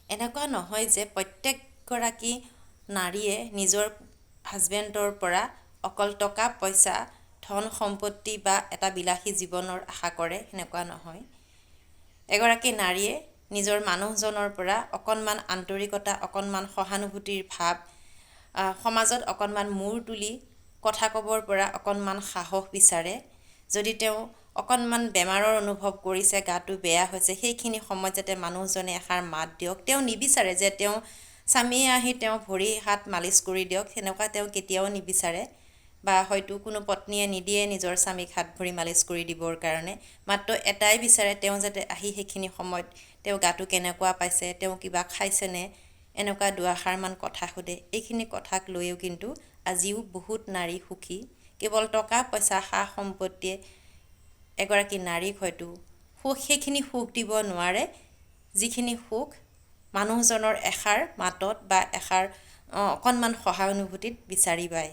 এনেকুৱা নহয় যে প্ৰত্যেকগৰাকী নাৰীয়ে নিজৰ হাজবেণ্ডৰ পৰা অকল টকা পইচা ধন সম্পত্তি বা এটা বিলাসী জীৱনৰ আশা কৰে, সেনেকুৱা নহয়। এগৰাকী নাৰীয়ে নিজৰ মানুহজনৰ পৰা অকণমান আন্তৰিকতা, অকণমান সহানুভূতিৰ ভাৱ, সমাজত অকণমান মূৰ তুলি কথা ক'বৰ পৰা অকণমান সাহস বিচাৰে। যদি তেওঁ অকণমান বেমাৰৰ অনুভৱ কৰিছে, গাটো বেয়া হৈছে, সেইখিনি সময়ত যাতে মানুহজনে এষাৰ মাত দিয়ক। তেওঁ নিবিচাৰে যে তেওঁ স্বামীয়ে আহি তেওঁ ভৰি হাত মালিচ কৰি দিয়ক, সেনেকুৱা তেওঁ কেতিয়াও নিবিচাৰে। বা হয়তো কোনো পত্নীয়ে নিদিয়ে নিজৰ স্বামীক হাত ভৰি মালিচ কৰি দিবৰ কাৰণে। মাত্ৰ এটাই বিচাৰে, তেওঁ যাতে আহি সেইখিনি সময়ত তেওঁ গাটো কেনেকুৱা পাইছে, তেওঁ কিবা খাইছেনে, এনেকুৱা দুআষাৰমান কথা সোধে। এইখিনি কথাক লৈও কিন্তু আজিও বহুত নাৰী সুখী। কেৱল টকা পইচা সা সম্পত্তিয়ে এগৰাকী নাৰীক হয়তো সেইখিনি সুখ দিব নোৱাৰে, যিখিনি সুখ মানুহজনৰ এষাৰ মাতত বা এষাৰ অকণমান সহানুভূতিত বিচাৰি পায়।